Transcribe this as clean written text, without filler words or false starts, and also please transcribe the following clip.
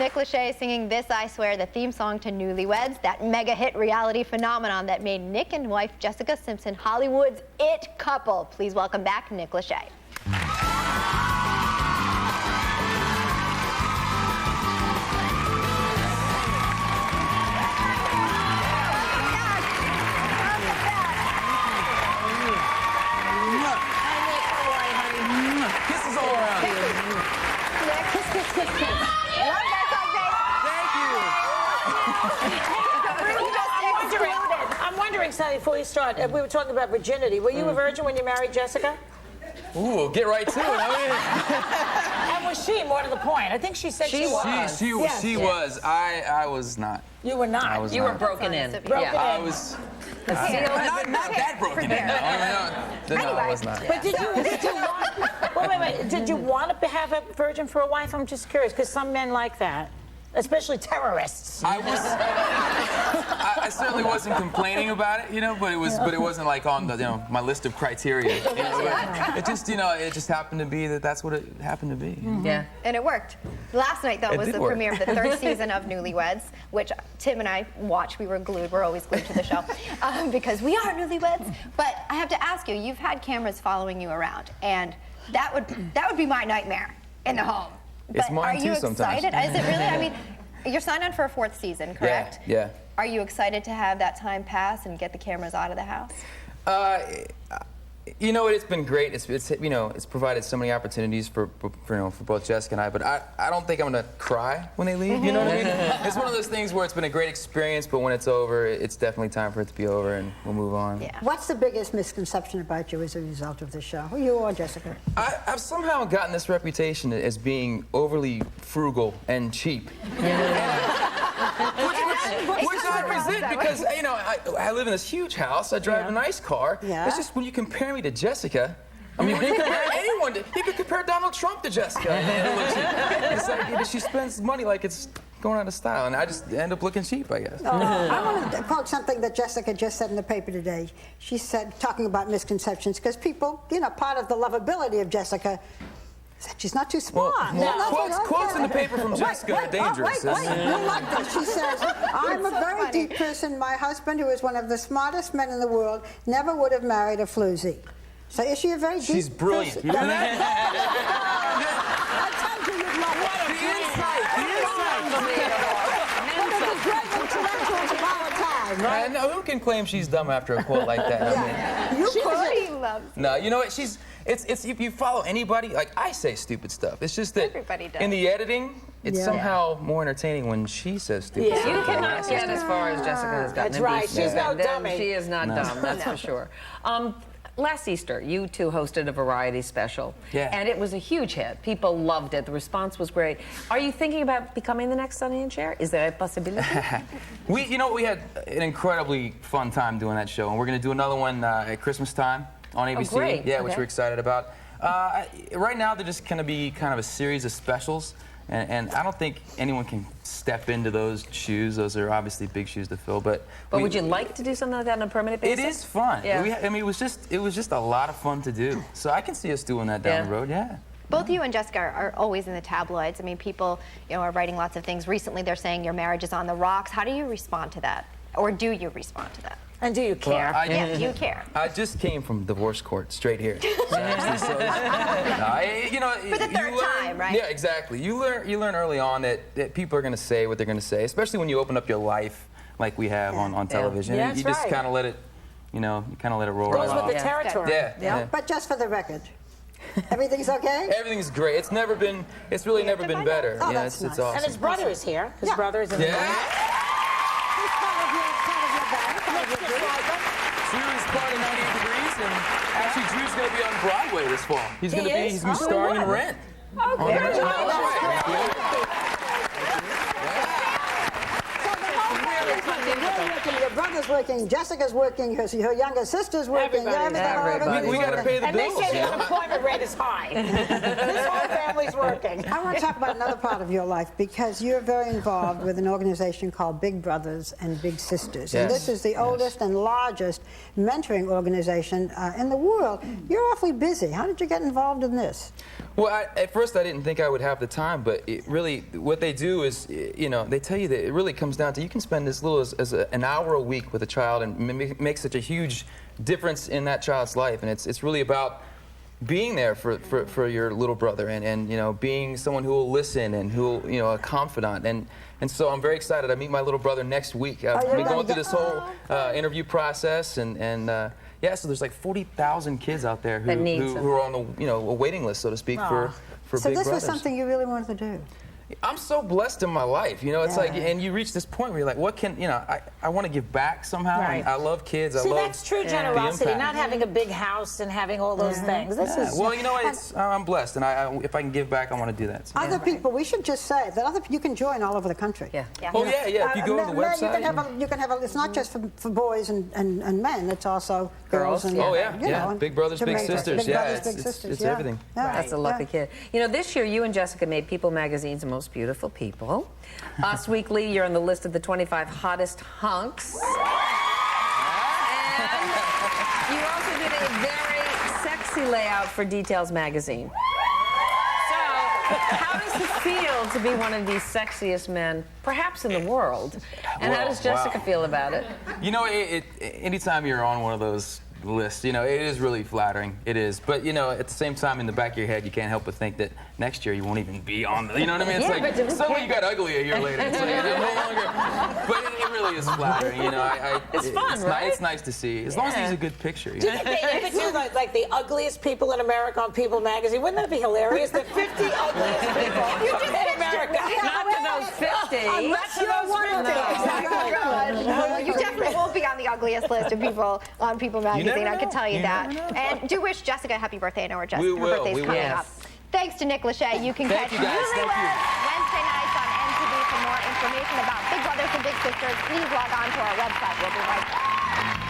Nick Lachey singing This I Swear, the theme song to Newlyweds, that mega hit reality phenomenon that made Nick and wife Jessica Simpson Hollywood's it couple. Please welcome back Nick Lachey. Kisses all around. Kiss. I'm wondering, Sally, before we start, we were talking about virginity. Were you a virgin when you married Jessica? Ooh, get right to it. And was she, more to the point? I think she said she was. She was. I was not. You were not. You were broken in. I was. Not that broken in. No, I was not. But did you want, wait, did you want to have a virgin for a wife? I'm just curious, because some men like that. Especially terrorists. I certainly wasn't complaining about it, you know, but it wasn't like on the, my list of criteria. You know, it just happened to be that's what it happened to be. Mm-hmm. Yeah. And it worked. Last night, though, was the premiere of the third season of Newlyweds, which Tim and I watched. We were glued. We're always glued to the show because we are newlyweds. But I have to ask you, you've had cameras following you around, and that would be my nightmare in the home. It's mine too sometimes. Are you excited? Is it really? I mean, you're signed on for a 4th season, correct? Yeah. Are you excited to have that time pass and get the cameras out of the house? You know, it's been great. It's provided so many opportunities for both Jessica and I. But I don't think I'm gonna cry when they leave. You know what I mean? It's one of those things where it's been a great experience, but when it's over, it's definitely time for it to be over, and we'll move on. Yeah. What's the biggest misconception about you as a result of the show? Who you or Jessica? I've somehow gotten this reputation as being overly frugal and cheap. Which I resent because, I live in this huge house, I drive a nice car. Yeah. It's just when you compare me to Jessica, I mean, you compare anyone to, you could compare Donald Trump to Jessica. It's like she spends money like it's going out of style, and I just end up looking cheap, I guess. I want to quote something that Jessica just said in the paper today. She said, talking about misconceptions, because people, part of the lovability of Jessica, she's not too smart. Quotes in the paper from Jessica are dangerous. Wait. You like this. She says, I'm a very deep person. My husband, who is one of the smartest men in the world, never would have married a floozy. So is she a very deep She's brilliant. person? You know that? I told you you'd love her. The intellectuals of our time, right? No, who can claim she's dumb after a quote like that? Yeah. You could. No, you know what? It's if you follow anybody, like I say stupid stuff. It's just that everybody does. In the editing, it's somehow more entertaining when she says stupid stuff. You cannot get as far as Jessica has gotten. That's right. She's no dummy. She is not dumb, that's for sure. Last Easter, you two hosted a variety special. Yeah. And it was a huge hit. People loved it. The response was great. Are you thinking about becoming the next Sonny and Cher? Is there a possibility? We had an incredibly fun time doing that show, and we're going to do another one at Christmas time on ABC. Oh, great. Yeah, which we're excited about. Right now, they're just going to be kind of a series of specials, and I don't think anyone can step into those shoes. Those are obviously big shoes to fill, but would you like to do something like that on a permanent basis? It is fun. Yeah. I mean, it was just a lot of fun to do. So I can see us doing that down the road. Yeah. Both you and Jessica are always in the tabloids. I mean, people, are writing lots of things. Recently, they're saying your marriage is on the rocks. How do you respond to that, or do you respond to that? And do you care? Well, Do you care? I just came from divorce court straight here. For the third time, right? Yeah, exactly. You learn early on that people are going to say what they're going to say, especially when you open up your life like we have on television. Yeah, and you just kind of let it, you kind of let it roll right Goes off. with the territory. Yeah. But just for the record, everything's okay? Everything's great. It's really never been better. Oh, Yeah, that's it's nice. awesome. And his brother is here. His brother is in the room. He's part of your Drew's part of 98 Degrees, and actually Drew's going to be on Broadway this fall. He's going to be starring in Rent. Your brother's working, Jessica's working, her younger sister's working. Everybody. We got to pay the And they bills. say the unemployment rate is high. This whole family's working. I want to talk about another part of your life because you're very involved with an organization called Big Brothers and Big Sisters. And this is the oldest and largest mentoring organization in the world. You're awfully busy. How did you get involved in this? Well, at first I didn't think I would have the time, but it really, what they do is, you know, they tell you that it really comes down to you can spend as little as an hour a week with a child and make such a huge difference in that child's life. And it's really about being there for your little brother and you know, being someone who will listen and who will, you know, a confidant. And so I'm very excited. I meet my little brother next week. I've been going through this whole interview process and yeah, so there's like 40,000 kids out there who are on the, you know, a waiting list, so to speak, for So Big this Brothers. was something you really wanted to do? I'm so blessed in my life, you know. It's like, and you reach this point where you're like, what can, you know, I want to give back somehow. Right. I love kids. See, I love that's true generosity, not having a big house and having all those things. This is well, you know what? I'm blessed, and if I can give back, I want to do that. So. Other people, we should just say that you can join all over the country. Yeah. Oh yeah. If you go to the website, you can have it's not just for boys and men. It's also girls and oh yeah, you know, Big Brothers, Big Sisters. Big Yeah, Brothers, Big it's Sisters. everything. Yeah. That's a lucky kid. You know, this year you and Jessica made People Magazine's Most Beautiful People. Us Weekly, you're on the list of the 25 hottest hunks. And you also did a very sexy layout for Details magazine. So, how does it feel to be one of the sexiest men, perhaps in the world? And how does Jessica feel about it? You know, anytime you're on one of those lists, you know, it is really flattering. It is. But, you know, at the same time, in the back of your head, you can't help but think that next year you won't even be on the, you know what I mean? It's like, suddenly you got ugly a year later. It's like, no longer. But it really is flattering, you know. It's fun, right? It's nice to see, as long as it's a good picture. You Do you know? think they ever do like the ugliest people in America on People Magazine? Wouldn't that be hilarious? The 50 ugliest people in America. Not to those 50. Not to those 50. Exactly. Well, you definitely won't be on the ugliest list of people on People Magazine, I can tell you that. And do wish Jessica a happy birthday. I know her birthday's coming up. Thanks to Nick Lachey. You can catch Newlyweds Wednesday nights on MTV. For more information about Big Brothers and Big Sisters, please log on to our website. We'll be right back.